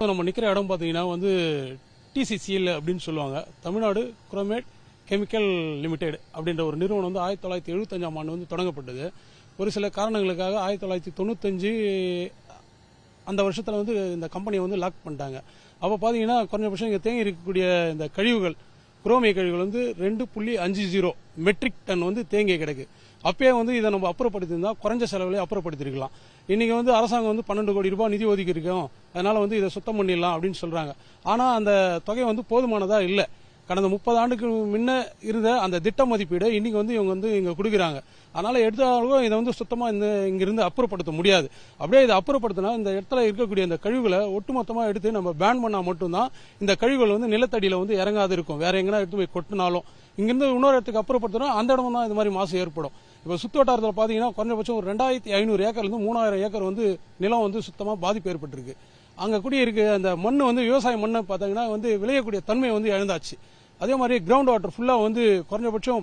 நம்ம நிற்கிற இடம் பார்த்தீங்கன்னா வந்து TCCL அப்படின்னு சொல்லுவாங்க, தமிழ்நாடு குரோமேட் கெமிக்கல் லிமிடெட் அப்படின்ற ஒரு நிறுவனம் வந்து 1975ஆம் ஆண்டு வந்து தொடங்கப்பட்டது. ஒரு சில காரணங்களுக்காக 1995 அந்த வருஷத்தில் வந்து இந்த கம்பெனியை வந்து லாக் பண்ணிட்டாங்க. அப்போ பார்த்தீங்கன்னா குறைஞ்சபட்சம் இங்கே தேங்கி இருக்கக்கூடிய இந்த கழிவுகள், குரோமிய கழிவுகள் வந்து 2.50 மெட்ரிக் டன் வந்து தேங்கி கிடக்கு. அப்பயே வந்து இதை நம்ம அப்புறப்படுத்தியிருந்தா குறைஞ்ச செலவுலேயே அப்புறப்படுத்திருக்கலாம். இன்னைக்கு வந்து அரசாங்கம் வந்து 12 கோடி ரூபாய் நிதி ஒதுக்கி இருக்கோம், அதனால வந்து இதை சுத்தம் பண்ணிடலாம் அப்படின்னு சொல்றாங்க. ஆனா அந்த தொகை வந்து போதுமானதா இல்லை. கடந்த 30 ஆண்டுக்கு முன்ன இருந்த அந்த திட்ட மதிப்பீடு இன்னைக்கு வந்து இவங்க வந்து இங்க கொடுக்குறாங்க. அதனால எடுத்தாலும் இதை வந்து சுத்தமா இங்கிருந்து அப்புறப்படுத்த முடியாது. அப்படியே இதை அப்புறப்படுத்தினா இந்த இடத்துல இருக்கக்கூடிய இந்த கழிவுகளை ஒட்டுமொத்தமா எடுத்து நம்ம பேன் பண்ணா மட்டும்தான் இந்த கழிவுகள் வந்து நிலத்தடியில வந்து இறங்காது இருக்கும். வேற எங்கன்னா எடுத்து போய் கொட்டினாலும் இங்கிருந்து இன்னொரு இடத்துக்கு அப்புறப்படுத்தினா அந்த இடம் தான் இது மாதிரி மாசு ஏற்படும். இப்போ சுத்து வட்டாரத்தில் பார்த்தீங்கன்னா குறைஞ்சபட்சம் ஒரு 2500 ஏக்கர்லேருந்து 3000 ஏக்கர் வந்து நிலம் வந்து சுத்தமாக பாதிப்பு ஏற்பட்டிருக்கு. அங்கே குடியிருக்க அந்த மண் வந்து விவசாய மண்ணை பார்த்தீங்கன்னா வந்து விளையக்கூடிய தன்மை வந்து இழந்தாச்சு. அதே மாதிரி கிரவுண்ட் வாட்டர் ஃபுல்லாக வந்து குறைஞ்சபட்சம்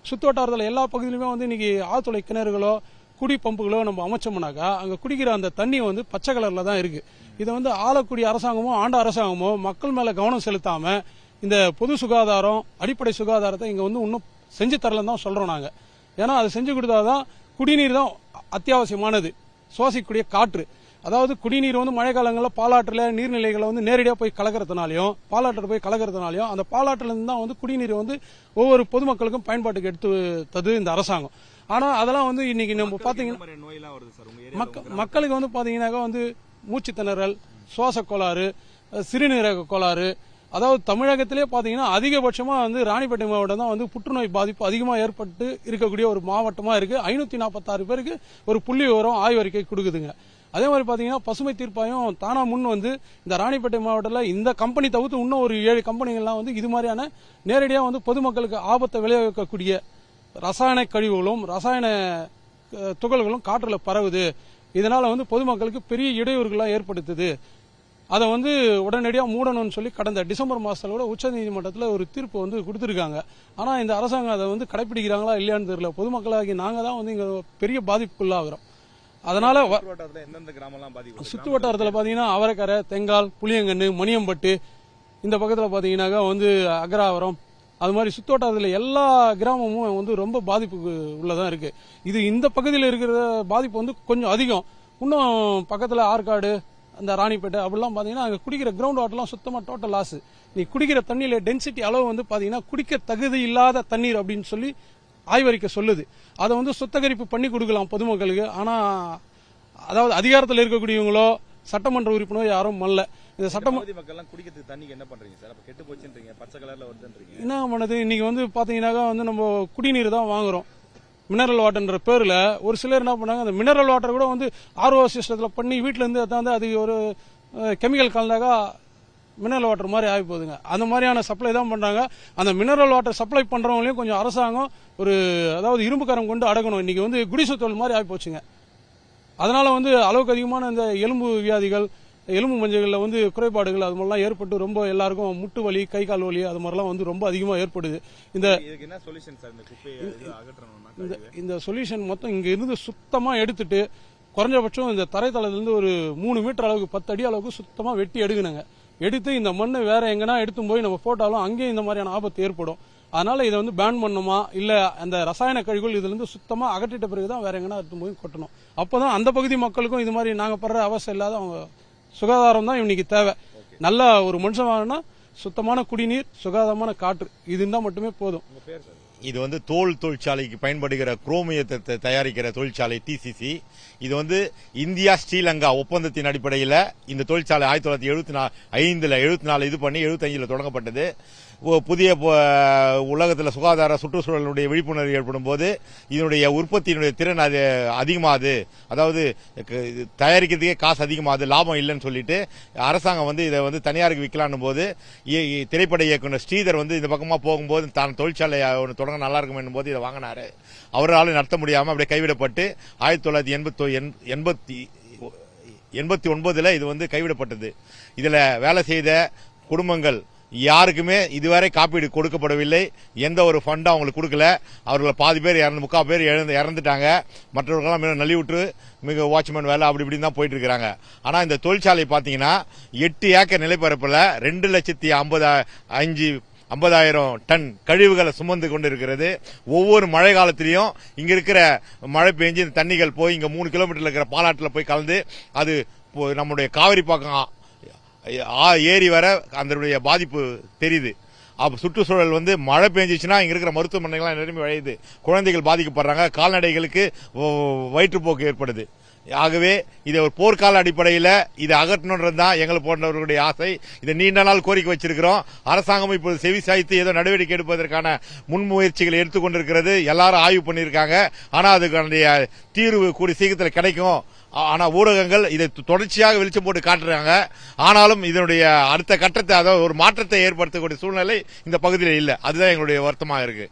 சுத்து வட்டாரத்தில் எல்லா பகுதியிலுமே வந்து இன்னைக்கு ஆழ்துளை கிணறுகளோ குடி பம்புகளோ நம்ம அமைச்சோம்னாக்கா அங்கே குடிக்கிற அந்த தண்ணி வந்து பச்சை கலரில் தான் இருக்கு. இதை வந்து ஆளக்கூடிய அரசாங்கமோ ஆண்ட அரசாங்கமோ மக்கள் மேலே கவனம் செலுத்தாம இந்த பொது சுகாதாரம், அடிப்படை சுகாதாரத்தை இங்கே வந்து இன்னும் செஞ்சு தரலன்னு தான் சொல்றோம் நாங்கள். ஏன்னா அது செஞ்சு கொடுத்தாதான் குடிநீர் தான் அத்தியாவசியமானது, சுவாசிக்கக்கூடிய காற்று. அதாவது குடிநீர் வந்து மழை காலங்களில் பாலாற்றில் நீர்நிலைகளை வந்து நேரடியாக போய் கலக்கிறதுனாலையும் பாலாற்றில் போய் கலக்கிறதுனாலையும் அந்த பாலாற்றிலிருந்து தான் வந்து குடிநீர் வந்து ஒவ்வொரு பொதுமக்களுக்கும் பயன்பாட்டுக்கு எடுத்து தது இந்த அரசாங்கம். ஆனால் அதெல்லாம் வந்து இன்னைக்கு நம்ம பார்த்தீங்கன்னா மக்களுக்கு வந்து பார்த்தீங்கன்னாக்கா வந்து மூச்சு திணறல், சுவாச கோளாறு, சிறுநீரக கோளாறு, அதாவது தமிழகத்திலே பார்த்தீங்கன்னா அதிகபட்சமா வந்து ராணிப்பேட்டை மாவட்டம் தான் வந்து புற்றுநோய் பாதிப்பு அதிகமாக ஏற்பட்டு இருக்கக்கூடிய ஒரு மாவட்டமா இருக்கு. 546 பேருக்கு ஒரு புள்ளி விவரம் ஆய்வறிக்கை கொடுக்குதுங்க. அதே மாதிரி பார்த்தீங்கன்னா பசுமை தீர்ப்பாயம் தானா முன் வந்து இந்த ராணிப்பேட்டை மாவட்டத்தில் இந்த கம்பெனி தவிர்த்து இன்னும் ஒரு 7 கம்பெனிகள்லாம் வந்து இது மாதிரியான நேரடியாக வந்து பொதுமக்களுக்கு ஆபத்தை விளைவிக்கக்கூடிய ரசாயன கழிவுகளும் ரசாயன துகள்களும் காற்றுல பரவுது. இதனால வந்து பொதுமக்களுக்கு பெரிய இடையூறுகள்லாம் ஏற்படுத்துது. அதை வந்து உடனடியாக மூடணும்னு சொல்லி கடந்த டிசம்பர் மாசத்துல கூட உச்சநீதிமன்றத்தில் ஒரு தீர்ப்பு வந்து கொடுத்துருக்காங்க. ஆனா இந்த அரசாங்கம் அதை வந்து கடைபிடிக்கிறாங்களா இல்லையான்னு தெரியல. பொதுமக்களாகி நாங்க தான் வந்து இங்க பெரிய பாதிப்புக்குள்ளாகிறோம். அதனால சுத்து வட்டாரத்தில் பாத்தீங்கன்னா அவரைக்கரை, தெங்கால், புளியங்கன்னு, மணியம்பட்டு, இந்த பக்கத்தில் பாத்தீங்கன்னாக்கா வந்து அக்ராவரம், அது மாதிரி சுத்து வட்டாரத்தில் எல்லா கிராமமும் வந்து ரொம்ப பாதிப்புக்கு உள்ளதான் இருக்கு. இது இந்த பகுதியில் இருக்கிற பாதிப்பு வந்து கொஞ்சம் அதிகம். இன்னும் பக்கத்தில் ஆற்காடு, அந்த ராணிப்பேட்டை அப்படிலாம் பாத்தீங்கன்னா அங்க குடிக்கிற கிரவுண்ட் வாட்டர்லாம் சுத்தமா டோட்டல் லாஸ். நீ குடிக்கிற தண்ணியில டென்சிட்டி அளவு வந்து பாத்தீங்கன்னா குடிக்க தகுதி இல்லாத தண்ணீர் அப்படின்னு சொல்லி ஆய்வறிக்கை சொல்லுது. அதை வந்து சுத்தகரிப்பு பண்ணி கொடுக்கலாம் பொதுமக்களுக்கு. ஆனா அதாவது அதிகாரத்தில் இருக்கக்கூடியவங்களோ சட்டமன்ற உறுப்பினரோ யாரும் மல்ல. இந்த சட்டமன்ற குடிக்கிறதுக்கு தண்ணி என்ன பண்றீங்க சார்? அப்ப கெட்டு போச்சுன்றீங்க, பச்சை கலர்ல வருதுன்றீங்க. என்ன பண்ணுது? இன்னைக்கு வந்து பாத்தீங்கன்னாக்கா வந்து நம்ம குடிநீர் தான் வாங்குறோம் மினரல் வாட்டர்ன்ற பேர்ல. ஒரு சிலர் என்ன பண்ணாங்க, அந்த மினரல் வாட்டர் கூட வந்து RO சிஸ்டத்தில் பண்ணி வீட்டில இருந்து வந்து அது ஒரு கெமிக்கல் கலந்தாக்கா மினரல் வாட்டர் மாதிரி ஆகி போகுதுங்க. அந்த மாதிரியான சப்ளை தான் பண்றாங்க. அந்த மினரல் வாட்டர் சப்ளை பண்றவங்களையும் கொஞ்சம் அரசாங்கம் ஒரு அதாவது இரும்பு கரம் கொண்டு அடக்கணும். இன்னைக்கு வந்து குடிசை தொழில் மாதிரி ஆகி போச்சுங்க. அதனால வந்து அளவுக்கு அதிகமான இந்த எலும்பு வியாதிகள், எலும்பு மஞ்சள்ல வந்து குறைபாடுகள் அது மாதிரிலாம் ஏற்பட்டு ரொம்ப எல்லாருக்கும் முட்டு வலி, கை கால் வலி அது மாதிரிலாம் வந்து ரொம்ப அதிகமா ஏற்படுது. இந்த சொல்யூஷன் மொத்தம் இங்க இருந்து சுத்தமா எடுத்துட்டு குறைஞ்சபட்சம் இந்த தரைத்தளத்திலிருந்து ஒரு 3 மீட்டர் அளவுக்கு 10 அடி அளவுக்கு சுத்தமா வெட்டி எடுக்கணுங்க. எடுத்து இந்த மண்ணை வேற எங்கன்னா எடுத்து போய் நம்ம போட்டாலும் அங்கேயும் இந்த மாதிரியான ஆபத்து ஏற்படும். அதனால இதை வந்து பேன் பண்ணுமா இல்ல அந்த ரசாயன கழிவுகள் இதுல இருந்து சுத்தமா அகற்றிட்ட பிறகுதான் வேற எங்கன்னா எடுத்து போய் கொட்டணும். அப்பதான் அந்த பகுதி மக்களுக்கும் இது மாதிரி நாங்க படுற அவசியம் இல்லாத அவங்க சுகாதாரம் தான் இன்னைக்கு தேவை. நல்ல ஒரு மனுஷன் வாங்கினா சுத்தமான குடிநீர், சுகாதாரமான காற்று, இது இருந்தா மட்டுமே போதும். இது வந்து தோல் தொழிற்சாலைக்கு பயன்படுகிற குரோமியத்தை தயாரிக்கிற தொழிற்சாலை TCC. இது வந்து இந்தியா ஸ்ரீலங்கா ஒப்பந்தத்தின் அடிப்படையில் இந்த தொழிற்சாலை 1974 இது பண்ணி 75 தொடங்கப்பட்டது. புதிய உலகத்தில் சுகாதார சுற்றுச்சூழலுடைய விழிப்புணர்வு ஏற்படும் போது இதனுடைய உற்பத்தியினுடைய திறன் அது அதிகமாகுது, அதாவது தயாரிக்கிறதுக்கே காசு அதிகமாகுது, லாபம் இல்லைன்னு சொல்லிட்டு அரசாங்கம் வந்து இதை வந்து தனியாருக்கு விற்கலான்னு போது திரைப்பட இயக்குனர் ஸ்ரீதர் வந்து இந்த பக்கமா போகும்போது தான் தொழிற்சாலை ஒன்று தொடங்க நல்லா இருக்கும் போது இதை வாங்கினாரு. அவரால் நடத்த முடியாம அப்படியே கைவிடப்பட்டு 1989 இது வந்து கைவிடப்பட்டது. இதுல வேலை செய்த குடும்பங்கள் யாருக்குமே இதுவரை காப்பீடு கொடுக்கப்படவில்லை. எந்த ஒரு ஃபண்டும் அவங்களுக்கு கொடுக்கல. அவர்களை பாதி பேர் முக்கால் பேர் இறந்துட்டாங்க. மற்றவர்களெல்லாம் நலிவுற்று மிக வாட்ச்மேன் வேலை அப்படி இப்படின்னு தான் போயிட்டு இருக்கிறாங்க. ஆனா இந்த தொழிற்சாலை பாத்தீங்கன்னா 8 ஏக்கர் நிலப்பரப்புல 2,50,000 டன் கழிவுகளை சுமந்து கொண்டு இருக்கிறது. ஒவ்வொரு மழை காலத்திலையும் இங்க இருக்கிற மழை பெஞ்சு இந்த தண்ணிகள் போய் இங்க 3 கிலோமீட்டர்ல இருக்கிற பாலாற்றில் போய் கலந்து அது நம்முடைய காவிரி பாக்கம் ஏரி வர அதனுடைய பாதிப்பு தெரியுது. சுற்றுச்சூழல் வந்து மழை பெஞ்சிச்சுன்னா இங்க இருக்கிற மருத்துவமனைகள்லாம் நிரம்பி வழியுது. குழந்தைகள் பாதிக்கப்படுறாங்க. கால்நடைகளுக்கு வயிற்றுப்போக்கு ஏற்படுது. ஆகவே இதை ஒரு போர்க்கால அடிப்படையில் இதை அகற்றணுன்றது தான் எங்களை போன்றவர்களுடைய ஆசை. இதை நீண்ட நாள் கோரிக்கை வச்சிருக்கிறோம். அரசாங்கம் இப்போது செவி சாய்த்து ஏதோ நடவடிக்கை எடுப்பதற்கான முன்முயற்சிகளை எடுத்துக்கொண்டிருக்கிறது. எல்லாரும் ஆய்வு பண்ணியிருக்காங்க. ஆனா அதுக்கான தீர்வு கூடிய சீக்கிரத்தில் கிடைக்கும். ஆனா ஊடகங்கள் இதை தொடர்ச்சியாக வெளிச்சம் போட்டு காட்டுறாங்க. ஆனாலும் இதனுடைய அடுத்த கட்டத்தை, அதாவது ஒரு மாற்றத்தை ஏற்படுத்தக்கூடிய சூழ்நிலை இந்த பகுதியில் இல்லை. அதுதான் எங்களுடைய வருத்தமாக இருக்கு.